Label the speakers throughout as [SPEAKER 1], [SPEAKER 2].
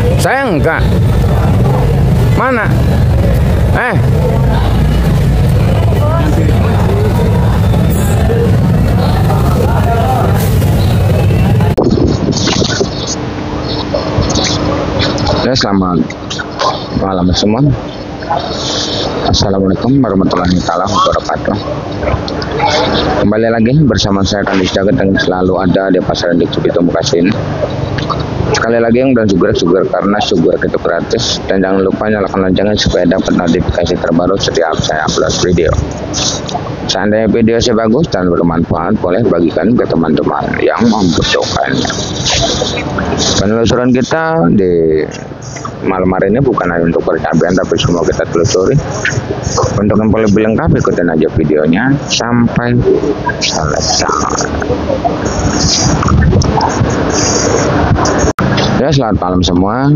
[SPEAKER 1] Saya enggak. Mana? Ya, selamat malam semua. Assalamualaikum warahmatullahi wabarakatuh. Kembali lagi bersama saya Kandis Jagat yang selalu ada di Pasar Induk Cibitung Bekasi ini. Sekali lagi yang dan juga karena sugar itu gratis, dan jangan lupa nyalakan loncengnya supaya dapat notifikasi terbaru setiap saya upload video. Seandainya video saya bagus dan bermanfaat, boleh bagikan ke teman-teman yang membutuhkannya. Penelusuran kita di malam hari ini bukan hanya untuk percabulan, tapi semua kita telusuri. Untuk yang lebih lengkap, ikutin aja videonya sampai selesai. Ya, selamat malam semua.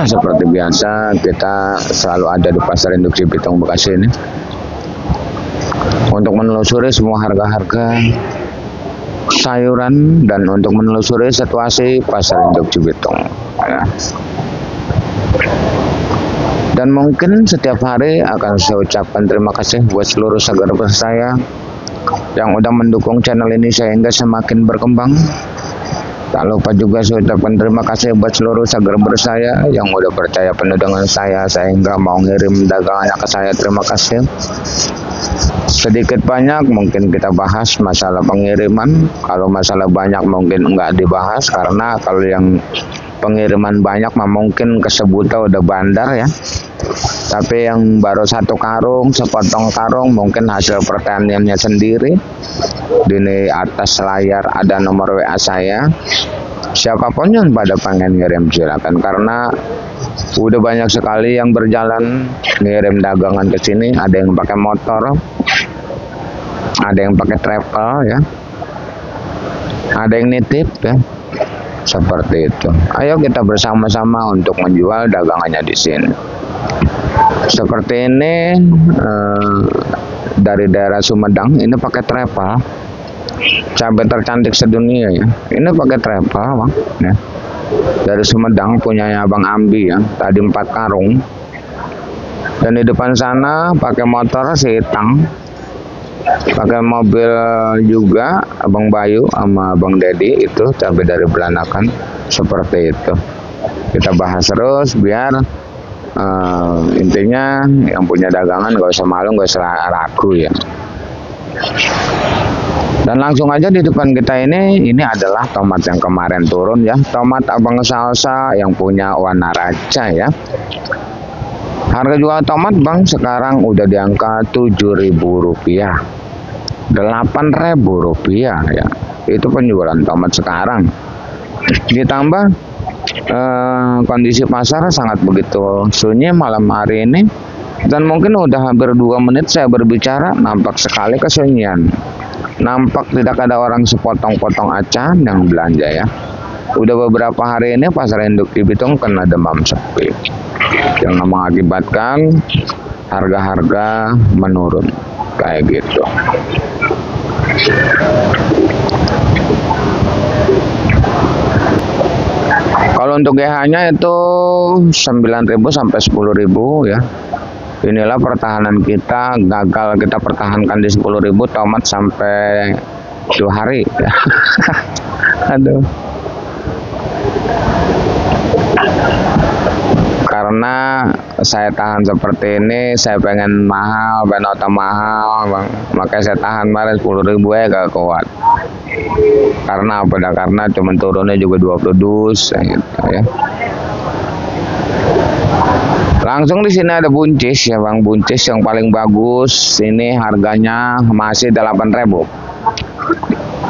[SPEAKER 1] Seperti biasa, kita selalu ada di Pasar Induk Cibitung Bekasi ini untuk menelusuri semua harga-harga sayuran dan untuk menelusuri situasi Pasar Induk Cibitung ya. Dan mungkin setiap hari akan saya ucapkan terima kasih buat seluruh subscriber saya yang udah mendukung channel ini sehingga semakin berkembang. Tak lupa juga saya ucapkan terima kasih buat seluruh subscriber saya yang udah percaya penuh dengan saya sehingga mau ngirim dagangannya ke saya. Terima kasih. Sedikit banyak mungkin kita bahas masalah pengiriman. Kalau masalah banyak mungkin enggak dibahas, karena kalau yang pengiriman banyak mungkin kesebutnya udah bandar ya. Tapi yang baru satu karung, sepotong karung, mungkin hasil pertaniannya sendiri. Di atas layar ada nomor WA saya. Siapapun yang pada pengen ngirim silakan, karena udah banyak sekali yang berjalan ngirim dagangan ke sini. Ada yang pakai motor, ada yang pakai travel ya, ada yang nitip ya, seperti itu. Ayo kita bersama-sama untuk menjual dagangannya di sini. Seperti ini dari daerah Sumedang, ini pakai travel, cabai tercantik sedunia ya. Ini pakai travel bang ya. Dari Sumedang punyanya Abang Ambi ya, tadi 4 karung. Dan di depan sana pakai motor si Itang, pakai mobil juga Abang Bayu sama Abang Dedi, itu cabai dari Belanakan. Seperti itu kita bahas terus biar intinya yang punya dagangan gak usah malu, gak usah ragu ya. Dan langsung aja di depan kita ini adalah tomat yang kemarin turun ya, tomat Abang Salsa yang punya warna raja ya. Harga jual tomat bang sekarang udah di angka Rp7.000, Rp8.000 ya. Itu penjualan tomat sekarang. Ditambah kondisi pasar sangat begitu sunyi malam hari ini, dan mungkin udah hampir 2 menit saya berbicara, nampak sekali kesunyian. Nampak tidak ada orang sepotong-potong acan yang belanja ya. Udah beberapa hari ini Pasar Induk Cibitung kena demam sepi, yang mengakibatkan harga-harga menurun kayak gitu. Kalau untuk GH-nya itu 9.000 sampai 10.000 ya. Inilah pertahanan kita, gagal kita pertahankan di 10.000 tomat sampai 2 hari ya. Aduh. Karena saya tahan seperti ini, saya pengen mahal, pengen mahal bang. Makanya saya tahan kemarin 10.000 ya, gak kuat. Karena apa? Karena cuma turunnya juga 20 dus gitu ya. Langsung di sini ada buncis ya bang, buncis yang paling bagus. Ini harganya masih 8.000.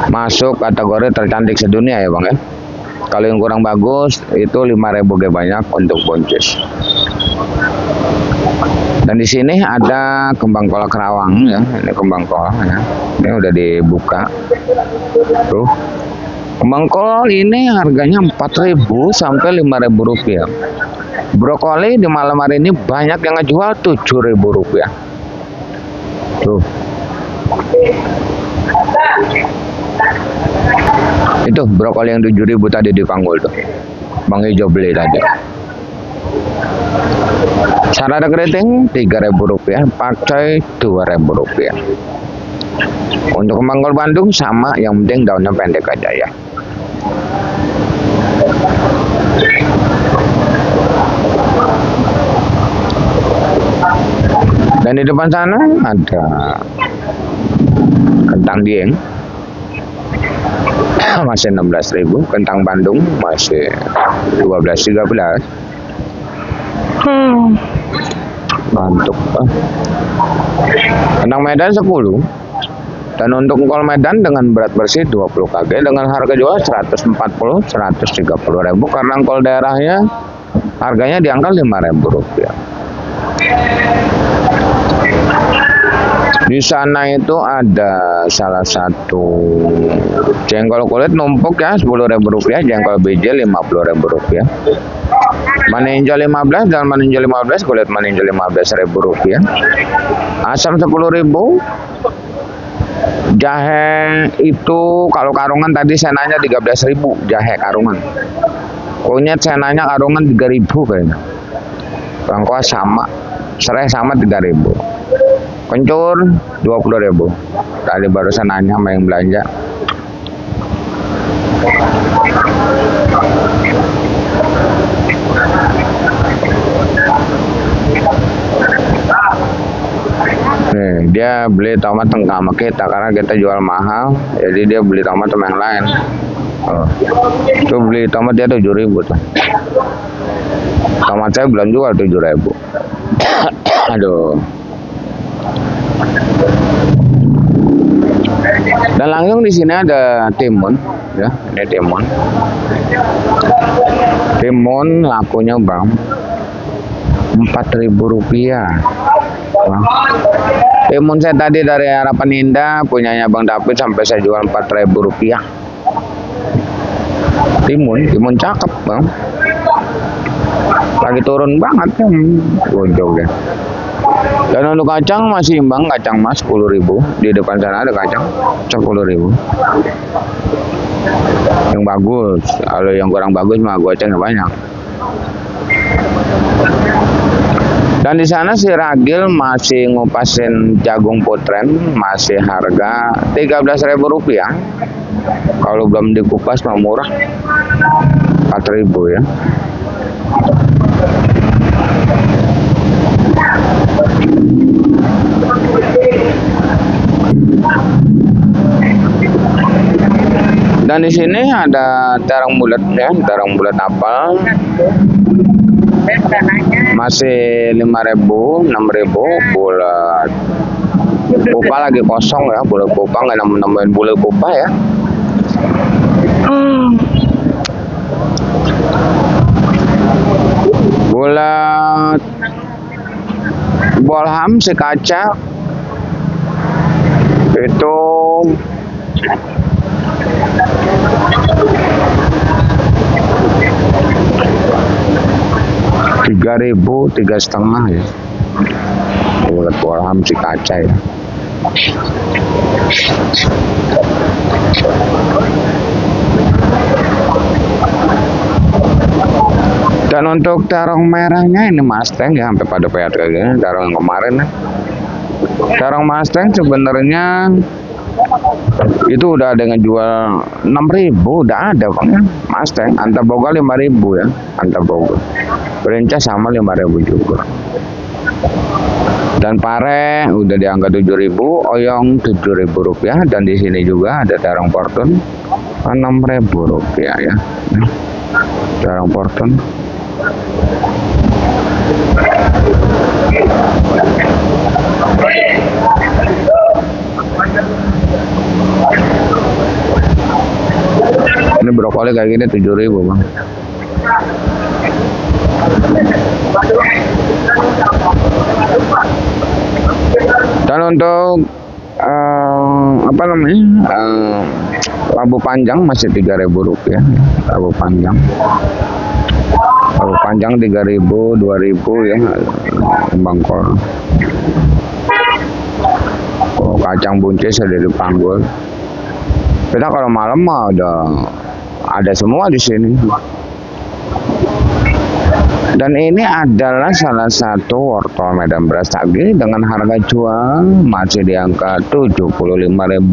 [SPEAKER 1] Masuk kategori tercantik sedunia ya bang ya. Kalau yang kurang bagus itu 5.000 banyak untuk buncis. Dan di sini ada kembang kol Kerawang ya. Ini kembang kol ya. Ini udah dibuka. Tuh. Kembang kol ini harganya 4.000 sampai 5.000 rupiah. Brokoli di malam hari ini banyak yang ngejual 7.000 rupiah. Tuh. Itu brokoli yang 7.000 tadi di Panggul tuh. Bang Ijo beli tadi. Sarada keriting Rp3.000, pakcoy Rp2.000. Untuk kembang kol Bandung sama, yang penting daunnya pendek aja ya. Dan di depan sana ada kentang dieng masih 16.000, kentang Bandung masih 12-13. Mantap. Kentang Medan 10. Dan untuk kol Medan dengan berat bersih 20 kg dengan harga jual 140-130.000, karena kol daerahnya harganya di angka Rp5.000. Di sana itu ada salah satu jengkol kulit numpuk ya, Rp10.000, jengkol biji Rp50.000. Maninjol 15 dan maninjol 15, kulit maninjol Rp15.000. Asam 10.000. Jahe itu kalau karungan tadi saya nanya 13.000 jahe karungan. Kunyit saya nanya karungan 3.000 kayaknya. Bangkoa sama, serai sama 3.000. Kencur 20.000. Tadi barusan nanya sama yang belanja. Nih, dia beli tomat tengah sama kita karena kita jual mahal, jadi dia beli tomat sama yang lain. Tuh beli tomat dia 7.000 tuh. Tomat saya belum jual 7.000. Aduh. Dan langsung di sini ada timun, ya, ini timun. Timun lakunya bang Rp4.000. Timun saya tadi dari Harapan Indah punyanya Bang David sampai saya jual Rp4.000. Timun cakep bang. Lagi turun banget ya, gojok deh. Dan untuk kacang masih imbang, kacang mas 10.000. Di depan sana ada kacang 10.000. Yang bagus, kalau yang kurang bagus mah gocengnya banyak. Dan di sana si Ragil masih ngupasin jagung putren, masih harga Rp13.000. Kalau belum dikupas mah murah, 4.000 ya. Dan di sini ada terong bulat ya, terong bulat apel. Masih 5.000, 6.000 bulat. Kupa lagi kosong ya, bulat kupa nggak nambahin bulat kupa ya. Bulat bolham si kaca itu 3.000, 3,5 ya. Bulat bolham si kaca ya. Dan untuk terong merahnya ini Mustang ya, sampai pada payat kayak gini, terong yang kemarin ya. Terong Mustang sebenarnya itu udah ada ngejual 6.000, udah ada bang ya. Mustang Antaboga 5.000 ya, Antaboga. Berinca sama 5.000 juga. Dan pare udah di angka 7.000, oyong Rp7.000, dan di sini juga ada terong Fortune Rp6.000 ya. Terong Fortune. Ini brokoli kayak gini 7.000 bang. Dan untuk apa namanya labu panjang masih Rp3.000. Labu panjang 3.000, 2.000 ya, bangkol. Oh, kacang buncis ada di Panggul. Kita kalau malam mah ada semua di sini. Dan ini adalah salah satu wortel Medan Brastagi dengan harga jual masih di angka Rp75.000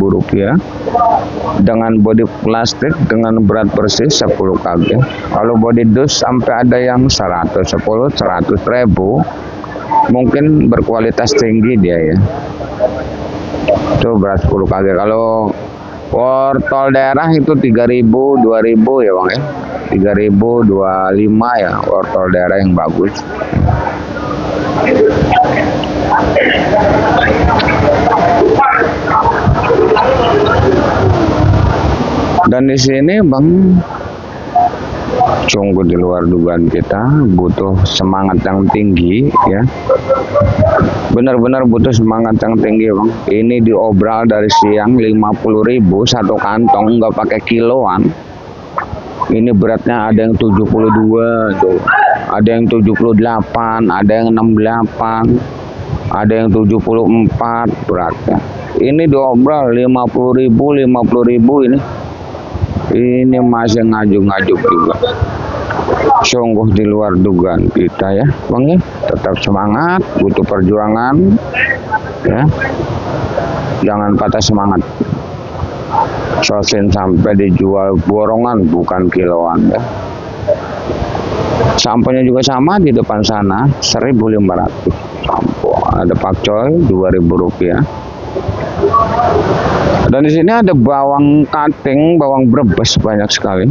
[SPEAKER 1] dengan bodi plastik dengan berat bersih 10 kg. Kalau bodi dus sampai ada yang 110-100 ribu, mungkin berkualitas tinggi dia ya. Itu berat 10 kg. Kalau wortel daerah itu 3.000, 2.000 ya Bang ya. 3.000, 25 ya wortel daerah yang bagus. Dan di sini Bang, sungguh di luar dugaan kita, butuh semangat yang tinggi ya. Benar-benar butuh semangat yang tinggi Bang. Ini diobral dari siang 50.000 satu kantong, nggak pakai kiloan. Ini beratnya ada yang 72 tuh, ada yang 78, ada yang 68, ada yang 74 beratnya. Ini diobral 50.000 ini. Ini masih ngajuk-ngajuk juga. Sungguh di luar dugaan kita ya Bang ya. Tetap semangat, butuh perjuangan ya. Jangan patah semangat. Sosin sampai dijual borongan bukan kiloan ya. Sampahnya juga sama di depan sana 1.500. Sampo ada pakcoy Rp2.000. Dan di sini ada bawang kating, bawang Brebes banyak sekali.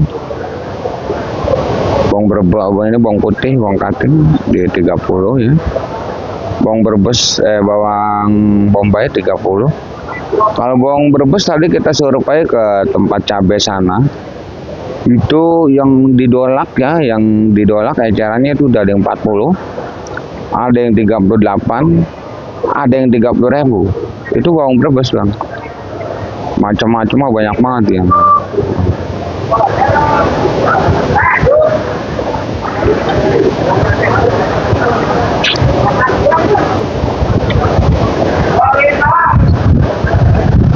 [SPEAKER 1] Bawang Brebes ini bawang putih, bawang kating di 30 ya. Bawang Brebes bawang bombay 30. Kalau bawang Brebes tadi kita survei ke tempat cabai sana. Itu yang didolak ya, yang didolak ecerannya itu udah ada yang 40. Ada yang 38, ada yang 30.000. Itu bawang Brebes Bang. Macam-macam banyak banget ya.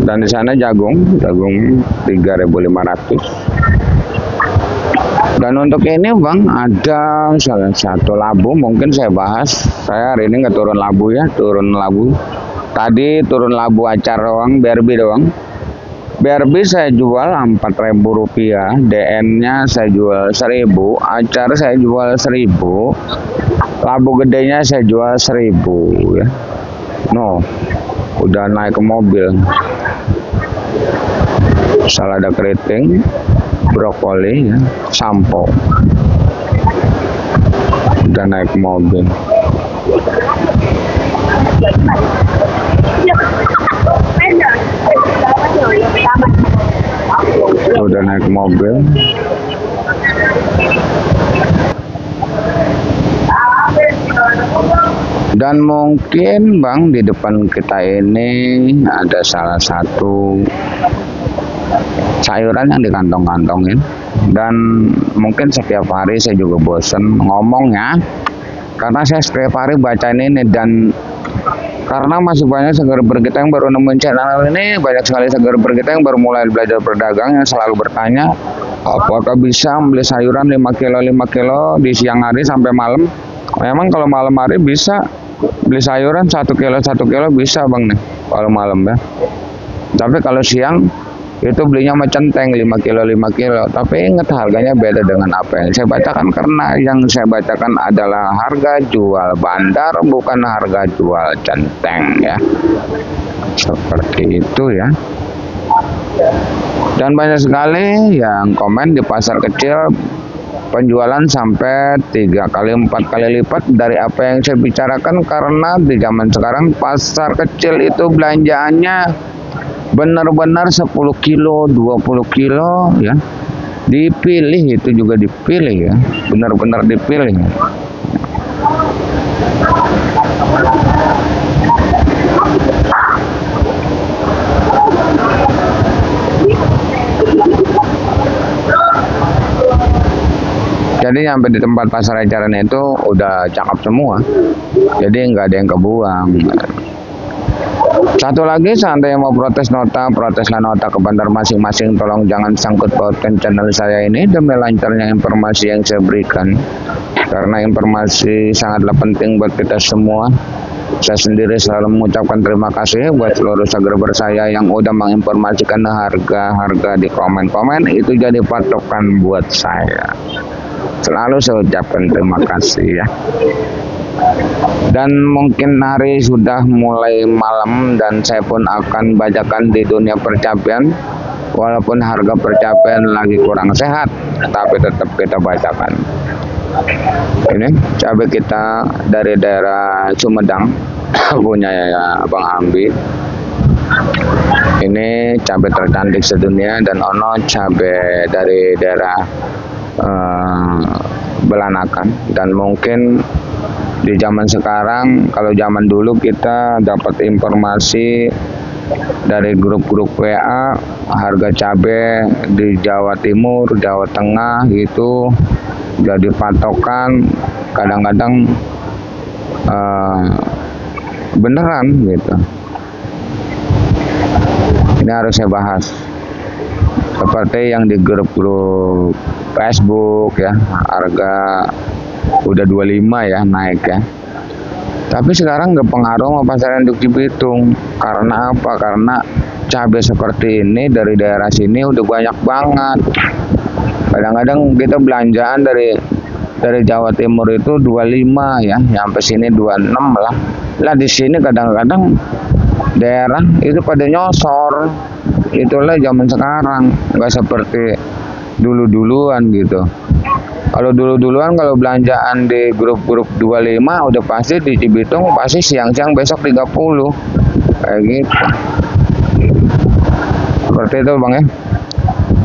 [SPEAKER 1] Dan di sana jagung 3.500. Dan untuk ini Bang, ada salah satu labu mungkin saya bahas. Saya hari ini nggak turun labu ya, turun labu. Tadi turun labu acar doang, BRB doang. BRB saya jual Rp4.000, DN-nya saya jual 1.000, acar saya jual 1.000, labu gedenya saya jual 1.000 ya. No, udah naik ke mobil. Salada keriting, brokoli ya, sampo, udah naik ke mobil. Udah naik mobil. Dan mungkin Bang, di depan kita ini ada salah satu sayuran yang dikantong-kantongin. Dan mungkin setiap hari saya juga bosen ngomongnya, karena saya setiap hari bacain ini. Dan karena masih banyak segar-ber kita yang baru nemuin channel ini, banyak sekali segar-ber kita yang baru mulai belajar berdagang, yang selalu bertanya apakah bisa beli sayuran 5 kilo di siang hari sampai malam. Memang kalau malam hari bisa beli sayuran 1 kilo bisa Bang nih kalau malam ya. Tapi kalau siang itu belinya sama centeng 5 kilo. Tapi ingat, harganya beda dengan apa yang saya bacakan, karena yang saya bacakan adalah harga jual bandar, bukan harga jual centeng ya. Seperti itu ya. Dan banyak sekali yang komen di pasar kecil penjualan sampai 3 kali 4 kali lipat dari apa yang saya bicarakan, karena di zaman sekarang pasar kecil itu belanjaannya benar-benar 10 kilo, 20 kilo ya. Dipilih, itu juga dipilih ya. Benar-benar dipilih. Jadi sampai di tempat pasar eceran itu udah cakep semua. Jadi nggak ada yang kebuang. Satu lagi, seandainya mau proteslah nota ke bandar masing-masing, tolong jangan sangkut pautkan channel saya ini demi lancarnya informasi yang saya berikan. karena informasi sangatlah penting buat kita semua. Saya sendiri selalu mengucapkan terima kasih buat seluruh subscriber saya yang udah menginformasikan harga-harga di komen-komen, itu jadi patokan buat saya. Selalu saya ucapkan terima kasih ya. Dan mungkin hari sudah mulai malam dan saya pun akan bacakan di dunia percapian. Walaupun harga percapian lagi kurang sehat, tapi tetap kita bacakan. Ini cabai kita dari daerah Sumedang, punya ya Bang Ambi. Ini cabai tercantik sedunia, dan ono cabai dari daerah Belanakan. Dan mungkin di zaman sekarang, kalau zaman dulu kita dapat informasi dari grup-grup WA, harga cabai di Jawa Timur, Jawa Tengah gitu jadi patokan, kadang-kadang beneran gitu. Ini harus saya bahas, seperti yang di grup-grup Facebook ya, harga udah 25 ya naik ya. Tapi sekarang nggak pengaruh sama pasar induk Cibitung. Karena apa? Karena cabai seperti ini dari daerah sini udah banyak banget. Kadang-kadang kita belanjaan dari Jawa Timur itu 25 ya, sampai sini 26 lah. Lah di sini kadang-kadang daerah itu pada nyosor. Itulah zaman sekarang, nggak seperti dulu-duluan gitu. Kalau dulu-duluan kalau belanjaan di grup-grup 25 udah pasti di Cibitung pasti siang-siang besok 30 kayak gitu. Seperti itu Bang ya.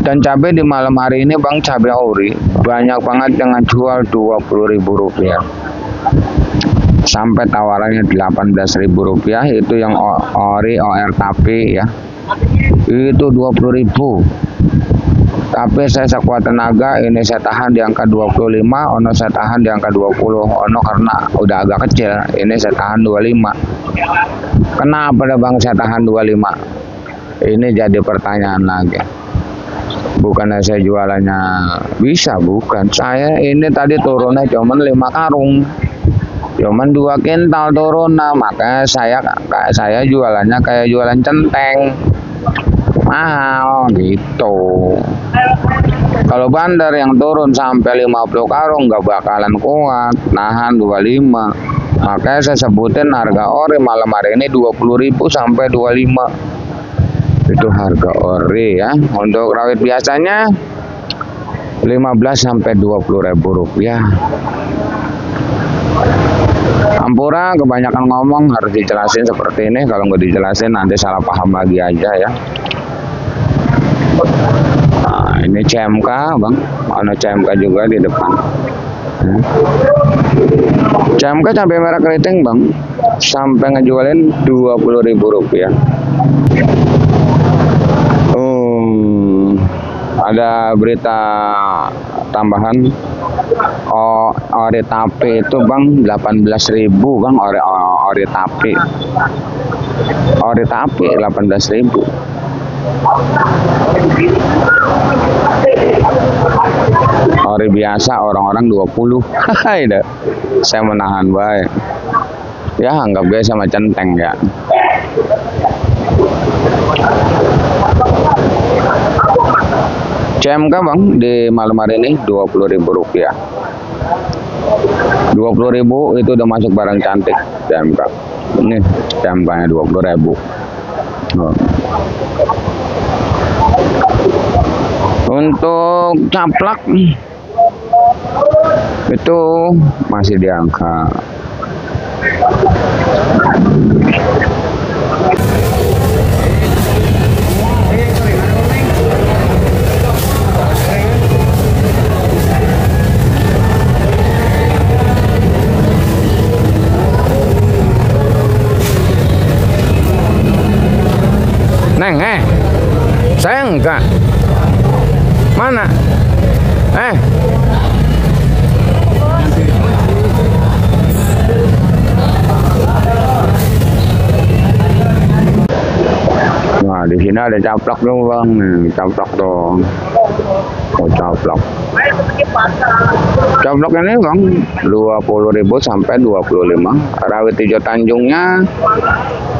[SPEAKER 1] Dan cabai di malam hari ini Bang, cabai ori banyak banget yang jual Rp20.000 sampai tawarannya Rp18.000. Itu yang ori OR tapi ya, itu Rp20.000. Tapi saya sekuat tenaga ini saya tahan di angka 25, ono saya tahan di angka 20, ono karena udah agak kecil, ini saya tahan 25. Kenapa deh Bang saya tahan 25? Ini jadi pertanyaan lagi. Bukannya saya jualannya bisa, bukan. Saya ini tadi turunnya cuman 5 karung. Cuman 2 kintal turun, nah makanya saya jualannya kayak jualan centeng. Mahal gitu. Kalau bandar yang turun sampai 50 karung nggak bakalan kuat, nahan 25. Makanya saya sebutin harga ori malam hari ini 20.000 sampai 25. Itu harga ori ya. Untuk rawit biasanya 15 sampai 20.000 rupiah. Ampura kebanyakan ngomong, harus dijelasin seperti ini. Kalau nggak dijelasin nanti salah paham lagi aja ya. Nah, ini CMK Bang, ada CMK juga di depan. CMK cabai merah keriting Bang, sampai ngejualin Rp20.000. Ada berita tambahan, ori tapi itu Bang 18.000 Bang, ori tapi 18.000. Ori biasa orang-orang 20. Saya menahan baik. Ya anggap gue sama centeng ya. CMK Bang di malam hari ini Rp20.000. 20.000 itu udah masuk barang cantik CMK. Ini CMK-nya 20.000. Untuk caplak itu masih di angka Neng, saya enggak. Mana? Nah, di sini ada caplak dong Bang, caplak dong. Oh, caplok. Caplok ini Bang 20.000 sampai 25. Rawit hijau Tanjungnya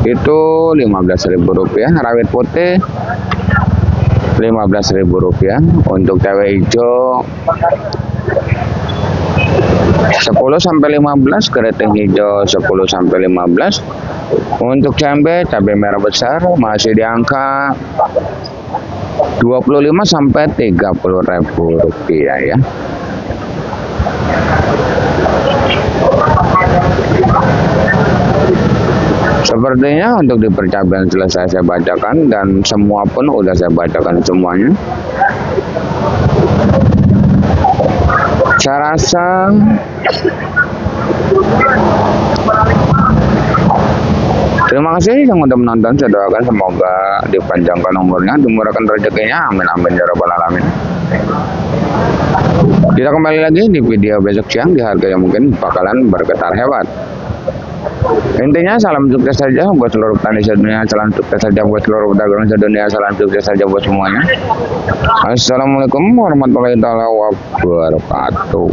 [SPEAKER 1] itu Rp15.000. Rawit putih Rp15.000. Untuk cabai hijau 10 sampai 15, keriting hijau 10 sampai 15. Untuk cabai merah besar masih di angka 25 sampai 30.000 rupiah ya. Sepertinya untuk di percabangan selesai saya bacakan, dan semua pun udah saya bacakan semuanya. Saya rasa terima kasih yang udah menonton. Saya doakan semoga dipanjangkan umurnya, dimurahkan rezekinya, amin amin ya rabbal alamin. Kita kembali lagi di video besok siang di harga yang mungkin bakalan bergetar hebat. Intinya salam sukses saja buat seluruh petani sedunia, salam sukses saja buat seluruh pedagang sedunia, salam sukses saja buat semuanya. Assalamualaikum warahmatullahi wabarakatuh.